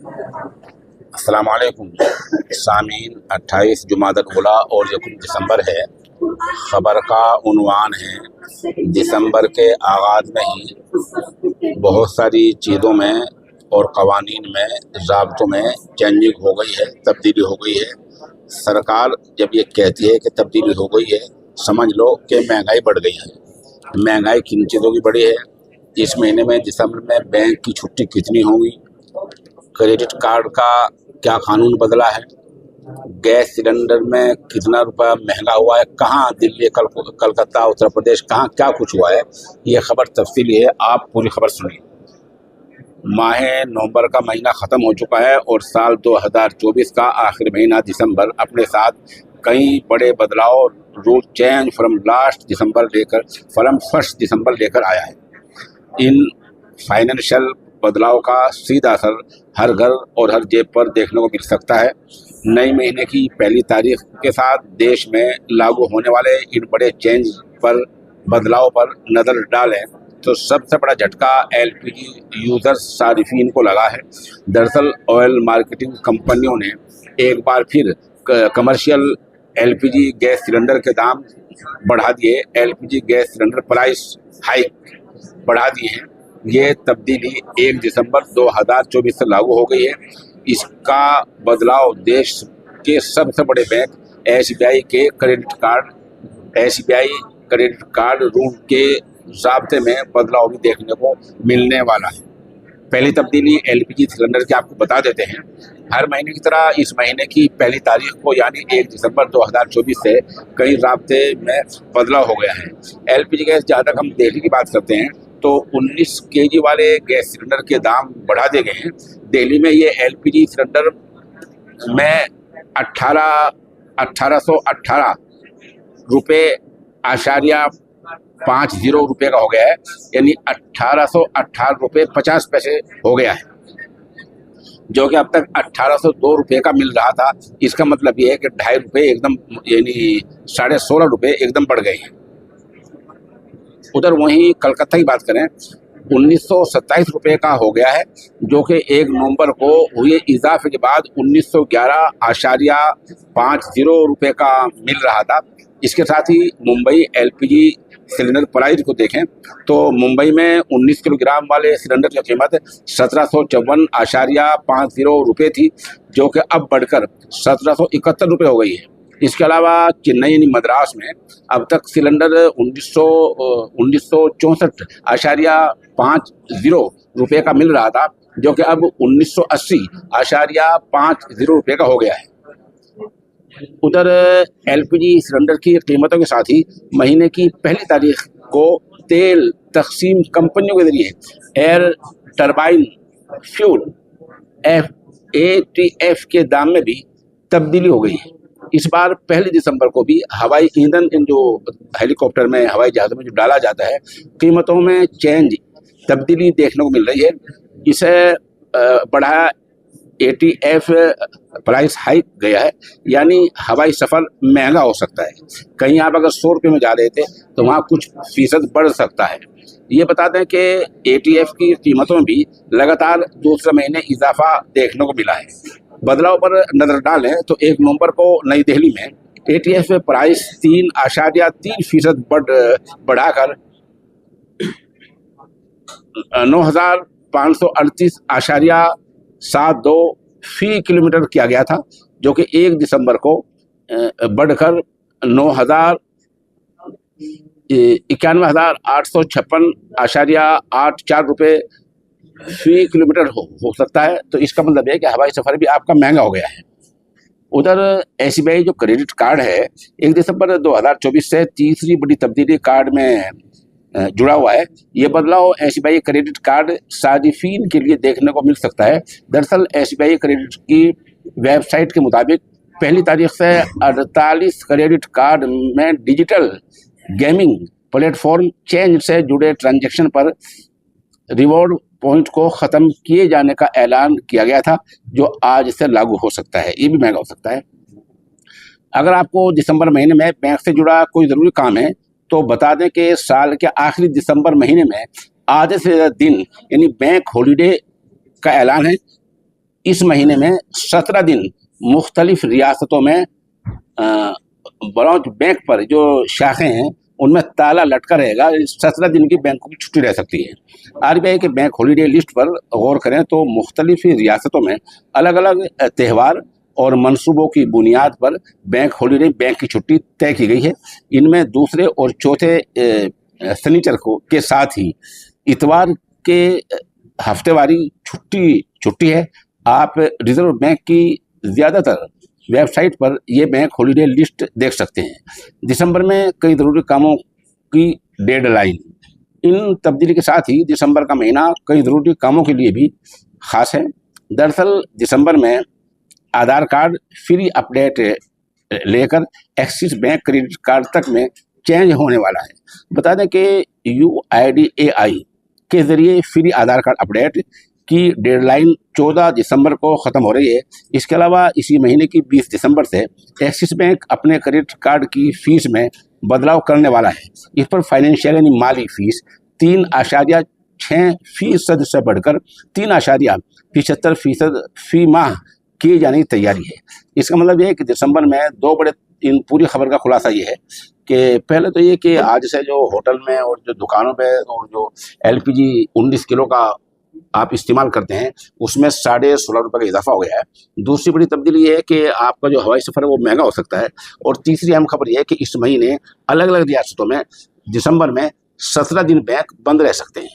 अस्सलाम वालेकुम सामीन। 28 जुमादल उला और यकुम दिसंबर है। ख़बर का उन्वान है, दिसंबर के आगाज़ में ही बहुत सारी चीज़ों में और क़वानीन में, ज़ाब्तों में चेंजिंग हो गई है, तब्दीली हो गई है। सरकार जब ये कहती है कि तब्दीली हो गई है, समझ लो कि महंगाई बढ़ गई है। महंगाई किन चीज़ों की बढ़ी है? इस महीने में दिसंबर में बैंक की छुट्टी कितनी होगी? क्रेडिट कार्ड का क्या कानून बदला है? गैस सिलेंडर में कितना रुपया महंगा हुआ है? कहाँ दिल्ली, कलकत्ता, उत्तर प्रदेश, कहाँ क्या कुछ हुआ है? ये खबर तफसीली है, आप पूरी खबर सुनिए। माह नवंबर का महीना ख़त्म हो चुका है और साल 2024 का आखिरी महीना दिसंबर अपने साथ कई बड़े बदलाव, रूल चेंज फ्रॉम फर्स्ट दिसंबर लेकर आया है। इन फाइनेंशियल बदलाव का सीधा असर हर घर और हर जेब पर देखने को मिल सकता है। नए महीने की पहली तारीख के साथ देश में लागू होने वाले इन बड़े चेंज पर, बदलाव पर नज़र डालें तो सबसे बड़ा झटका एलपीजी यूज़र्स सारिफिन को लगा है। दरअसल ऑयल मार्केटिंग कंपनियों ने एक बार फिर कमर्शियल एलपीजी गैस सिलेंडर के दाम बढ़ा दिए। LPG gas cylinder price hike बढ़ा दिए हैं। ये तब्दीली 1 दिसंबर 2024 से लागू हो गई है। इसका बदलाव देश के सबसे बड़े bank SBI credit card rule के ज़ाब्ते में बदलाव भी देखने को मिलने वाला है। पहली तब्दीली एलपीजी सिलेंडर की आपको बता देते हैं। हर महीने की तरह इस महीने की पहली तारीख को यानी 1 दिसंबर 2024 से कई ज़ाब्ते में बदलाव हो गया है। एलपीजी गैस, जहाँ तक हम दिल्ली की बात करते हैं तो 19 केजी वाले गैस सिलेंडर के दाम बढ़ा दिए गए हैं। दिल्ली में ये एलपीजी सिलेंडर में 1818 रुपये आशारिया 50 रुपये का हो गया है, यानी 1818 रुपये 50 पैसे हो गया है, जो कि अब तक 1802 रुपये का मिल रहा था। इसका मतलब ये है कि 2.5 रुपये एकदम, यानी 16.5 रुपये एकदम बढ़ गए हैं। उधर वहीं कलकत्ता की बात करें, 1927 रुपये का हो गया है, जो कि 1 नवंबर को हुए इजाफे के बाद 1911.50 रुपये का मिल रहा था। इसके साथ ही मुंबई एलपीजी सिलेंडर प्राइस को देखें तो मुंबई में 19 किलोग्राम वाले सिलेंडर की कीमत 1754.50 रुपये थी, जो कि अब बढ़कर 1771 रुपये हो गई है। इसके अलावा चेन्नई यानी मद्रास में अब तक सिलेंडर 1964.50 रुपये का मिल रहा था, जो कि अब 1980.50 रुपये का हो गया है। उधर एलपीजी सिलेंडर की कीमतों के साथ ही महीने की पहली तारीख को तेल तकसीम कंपनियों के जरिए एयर टरबाइन फ्यूल ATF के दाम में भी तब्दीली हो गई है। इस बार 1 दिसंबर को भी हवाई ईंधन, जो हेलीकॉप्टर में, हवाई जहाज़ों में जो डाला जाता है, कीमतों में तब्दीली देखने को मिल रही है। इसे बढ़ाया ATF प्राइस हाइक गया है, यानी हवाई सफ़र महंगा हो सकता है। कहीं आप अगर 100 रुपये में जा रहे थे तो वहाँ कुछ फीसद बढ़ सकता है। ये बता दें कि ATF की कीमतों में भी लगातार दूसरे महीने इजाफा देखने को मिला है। बदलाव पर नज़र डालें तो 1 नवंबर को नई दिल्ली में ATF प्राइस 3.3% बढ़ाकर 9,538.72 फी किलोमीटर किया गया था, जो कि 1 दिसंबर को बढ़कर 91,856.84 रुपये फी किलोमीटर हो सकता है। तो इसका मतलब है कि हवाई सफ़र भी आपका महंगा हो गया है। उधर एसबीआई जो क्रेडिट कार्ड है, 1 दिसंबर 2024 से तीसरी बड़ी तब्दीली कार्ड में जुड़ा हुआ है। ये बदलाव एसबीआई क्रेडिट कार्ड सारिफिन के लिए देखने को मिल सकता है। दरअसल एसबीआई क्रेडिट की वेबसाइट के मुताबिक पहली तारीख से 48 क्रेडिट कार्ड में डिजिटल गेमिंग प्लेटफॉर्म चेंज से जुड़े ट्रांजैक्शन पर रिवॉर्ड पॉइंट को ख़त्म किए जाने का ऐलान किया गया था, जो आज से लागू हो सकता है। ये भी महंगा हो सकता है। अगर आपको दिसंबर महीने में बैंक से जुड़ा कोई ज़रूरी काम है तो बता दें कि साल के आखिरी दिसंबर महीने में आधे से ज़्यादा दिन, यानी बैंक हॉलीडे का ऐलान है। इस महीने में 17 दिन मुख्तलिफ रियासतों में ब्रांच बैंक पर जो शाखें हैं उनमें ताला लटका रहेगा। 17 दिन की बैंकों की छुट्टी रह सकती है। आरबीआई के बैंक हॉलीडे लिस्ट पर गौर करें तो मुख्तलिफ रियासतों में अलग अलग त्यौहार और मंसूबों की बुनियाद पर बैंक हॉलीडे बैंक की छुट्टी तय की गई है। इनमें दूसरे और चौथे शनिचर को के साथ ही इतवार के हफ्तेवारी छुट्टी है। आप रिजर्व बैंक की ज़्यादातर वेबसाइट पर ये बैंक हॉलीडे लिस्ट देख सकते हैं। दिसंबर में कई ज़रूरी कामों की डेडलाइन। इन तब्दीली के साथ ही दिसंबर का महीना कई ज़रूरी कामों के लिए भी ख़ास है। दरअसल दिसंबर में आधार कार्ड फ्री अपडेट लेकर एक्सिस बैंक क्रेडिट कार्ड तक में चेंज होने वाला है। बता दें कि UIDAI के ज़रिए फ्री आधार कार्ड अपडेट की डेडलाइन 14 दिसंबर को ख़त्म हो रही है। इसके अलावा इसी महीने की 20 दिसंबर से एक्सिस बैंक अपने क्रेडिट कार्ड की फ़ीस में बदलाव करने वाला है। इस पर फाइनेंशियल यानी माली फ़ीस 3.6% से बढ़कर 3.75% फी माह किए जाने की तैयारी है। इसका मतलब ये है कि दिसंबर में दो बड़े, इन पूरी खबर का खुलासा ये है कि पहले तो ये कि आज से जो होटल में और जो दुकानों पे और जो LPG 19 किलो का आप इस्तेमाल करते हैं उसमें 16.5 रुपये का इजाफा हो गया है। दूसरी बड़ी तब्दीली ये है कि आपका जो हवाई सफ़र है वो महंगा हो सकता है। और तीसरी अहम खबर ये है कि इस महीने अलग अलग रियासतों में दिसंबर में 17 दिन बैंक बंद रह सकते हैं।